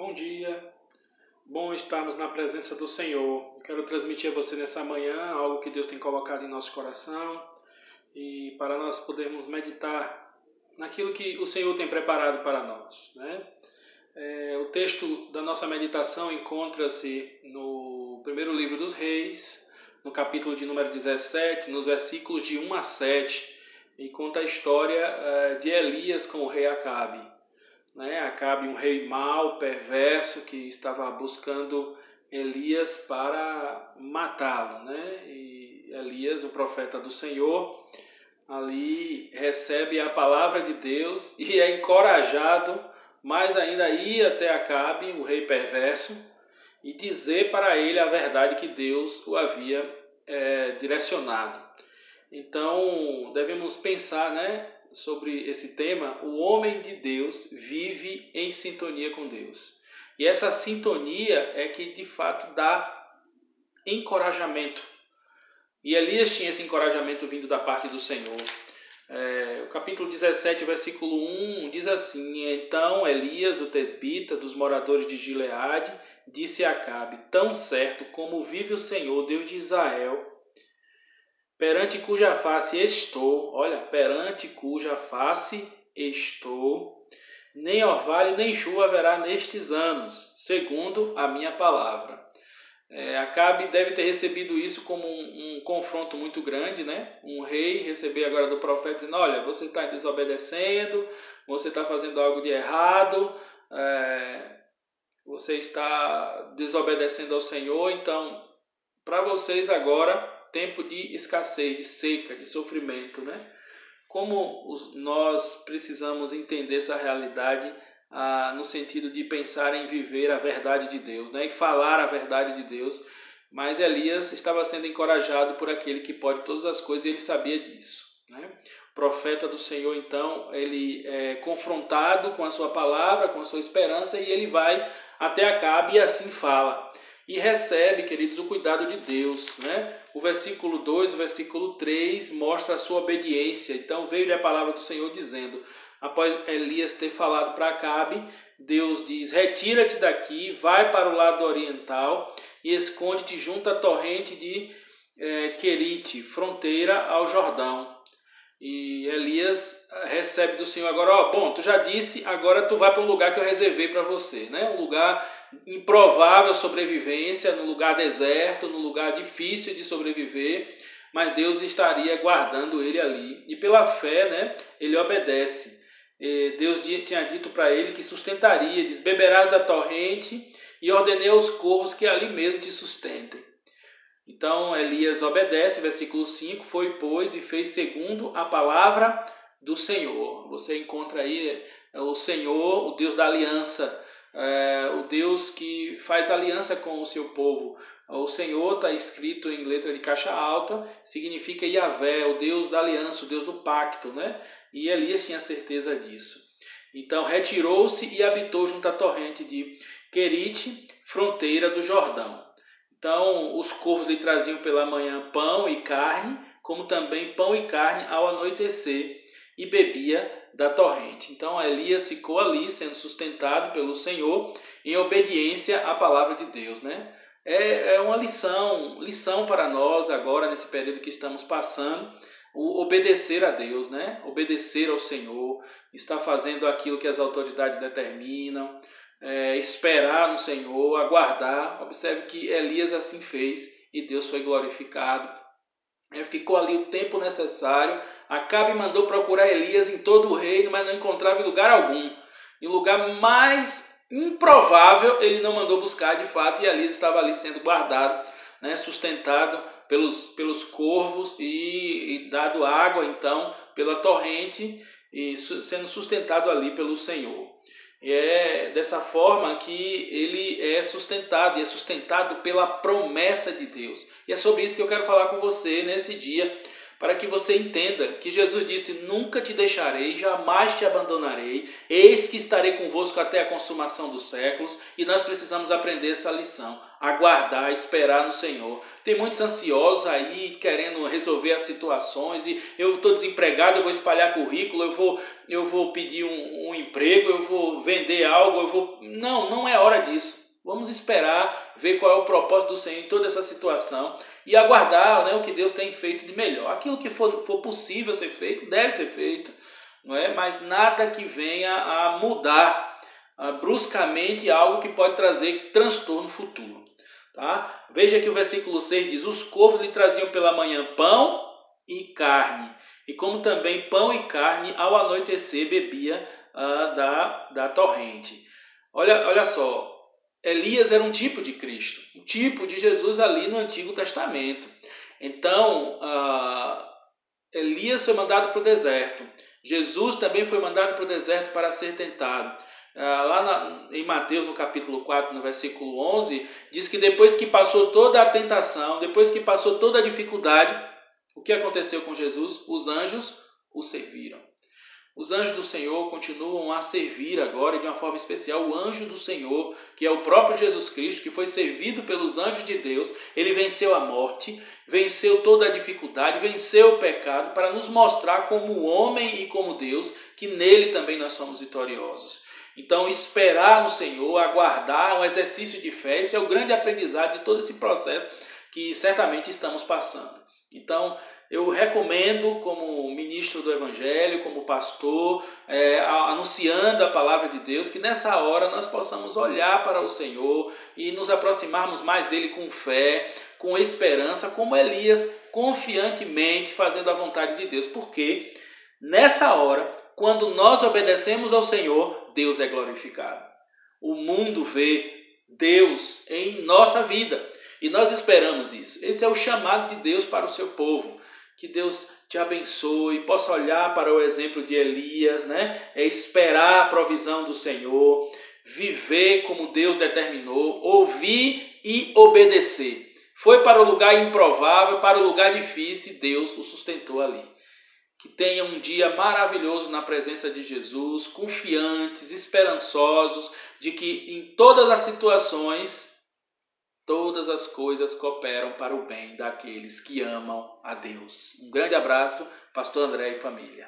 Bom dia, bom estarmos na presença do Senhor. Eu quero transmitir a você nessa manhã algo que Deus tem colocado em nosso coração e para nós podermos meditar naquilo que o Senhor tem preparado para nós, né? O texto da nossa meditação encontra-se no primeiro livro dos Reis, no capítulo de número 17, nos versículos de 1 a 7, e conta a história de Elias com o rei Acabe. Acabe, um rei mau, perverso, que estava buscando Elias para matá-lo, E Elias, o profeta do Senhor, ali recebe a palavra de Deus e é encorajado mais ainda a ir até Acabe, o rei perverso, e dizer para ele a verdade que Deus o havia direcionado. Então, devemos pensar, sobre esse tema. O homem de Deus vive em sintonia com Deus. E essa sintonia é que de fato dá encorajamento. E Elias tinha esse encorajamento vindo da parte do Senhor. O capítulo 17, versículo 1 diz assim: Então Elias, o tesbita, dos moradores de Gileade, disse a Acabe: Tão certo como vive o Senhor, Deus de Israel, perante cuja face estou, nem orvalho nem chuva haverá nestes anos, segundo a minha palavra. Acabe deve ter recebido isso como um confronto muito grande, Um rei receber agora do profeta dizendo: olha, você está desobedecendo, você está fazendo algo de errado, você está desobedecendo ao Senhor, então para vocês agora tempo de escassez, de seca, de sofrimento, Como nós precisamos entender essa realidade no sentido de pensar em viver a verdade de Deus, E falar a verdade de Deus. Mas Elias estava sendo encorajado por aquele que pode todas as coisas e ele sabia disso, O profeta do Senhor, então, ele é confrontado com a sua palavra, com a sua esperança, e ele vai até Acabe e assim fala. E recebe, queridos, o cuidado de Deus, O versículo 2, o versículo 3 mostra a sua obediência. Então veio-lhe a palavra do Senhor dizendo, após Elias ter falado para Acabe, Deus diz: retira-te daqui, vai para o lado oriental e esconde-te junto à torrente de Querite, fronteira ao Jordão. E Elias recebe do Senhor agora: tu já disse, agora tu vai para um lugar que eu reservei para você, Um lugar improvável sobrevivência, num lugar deserto, num lugar difícil de sobreviver, mas Deus estaria guardando ele ali. E pela fé, ele obedece. Deus tinha dito para ele que sustentaria, diz: beberás da torrente e ordenei aos corvos que ali mesmo te sustentem. Então Elias obedece, versículo 5, foi, pois, e fez segundo a palavra do Senhor. Você encontra aí o Senhor, o Deus da aliança, o Deus que faz aliança com o seu povo. O Senhor está escrito em letra de caixa alta, significa Yahvé, o Deus da aliança, o Deus do pacto, E Elias tinha certeza disso. Então retirou-se e habitou junto à torrente de Querite, fronteira do Jordão. Então os corvos lhe traziam pela manhã pão e carne, como também pão e carne ao anoitecer, e bebia da torrente. Então Elias ficou ali sendo sustentado pelo Senhor em obediência à palavra de Deus, É uma lição para nós agora nesse período que estamos passando, o obedecer a Deus, Obedecer ao Senhor, estar fazendo aquilo que as autoridades determinam, esperar no Senhor, aguardar. Observe que Elias assim fez e Deus foi glorificado. Ficou ali o tempo necessário. Acabe mandou procurar Elias em todo o reino, mas não encontrava em lugar algum. Em lugar mais improvável, ele não mandou buscar de fato, e Elias estava ali sendo guardado, sustentado pelos corvos e dado água, então, pela torrente, e sendo sustentado ali pelo Senhor. E é dessa forma que ele é sustentado, e é sustentado pela promessa de Deus. E é sobre isso que eu quero falar com você nesse dia, para que você entenda que Jesus disse: nunca te deixarei, jamais te abandonarei, eis que estarei convosco até a consumação dos séculos. E nós precisamos aprender essa lição, aguardar, esperar no Senhor. Tem muitos ansiosos aí querendo resolver as situações, e eu estou desempregado, eu vou espalhar currículo, eu vou pedir um emprego, eu vou vender algo, não é hora disso. Vamos esperar, ver qual é o propósito do Senhor em toda essa situação e aguardar, né, o que Deus tem feito de melhor. Aquilo que for possível ser feito, deve ser feito, não é? Mas nada que venha a mudar bruscamente algo que pode trazer transtorno futuro. Tá? Veja que o versículo 6 diz: os corvos lhe traziam pela manhã pão e carne, e como também pão e carne ao anoitecer bebia da torrente. Olha só, Elias era um tipo de Cristo, um tipo de Jesus ali no Antigo Testamento. Então, Elias foi mandado para o deserto. Jesus também foi mandado para o deserto para ser tentado. Em Mateus, no capítulo 4, no versículo 11, diz que depois que passou toda a tentação, depois que passou toda a dificuldade, o que aconteceu com Jesus? Os anjos o serviram. Os anjos do Senhor continuam a servir agora de uma forma especial. O anjo do Senhor, que é o próprio Jesus Cristo, que foi servido pelos anjos de Deus, ele venceu a morte, venceu toda a dificuldade, venceu o pecado para nos mostrar como homem e como Deus, que nele também nós somos vitoriosos. Então, esperar no Senhor, aguardar um exercício de fé, esse é o grande aprendizado de todo esse processo que certamente estamos passando. Então, eu recomendo, como ministro do Evangelho, como pastor, anunciando a palavra de Deus, que nessa hora nós possamos olhar para o Senhor e nos aproximarmos mais dele com fé, com esperança, como Elias, confiantemente fazendo a vontade de Deus. Porque nessa hora, quando nós obedecemos ao Senhor, Deus é glorificado. O mundo vê Deus em nossa vida e nós esperamos isso. Esse é o chamado de Deus para o seu povo. Que Deus te abençoe, possa olhar para o exemplo de Elias, né? Esperar a provisão do Senhor, viver como Deus determinou, ouvir e obedecer. Foi para o lugar improvável, para o lugar difícil, e Deus o sustentou ali. Que tenha um dia maravilhoso na presença de Jesus, confiantes, esperançosos, de que em todas as situações, todas as coisas cooperam para o bem daqueles que amam a Deus. Um grande abraço, Pastor André e família.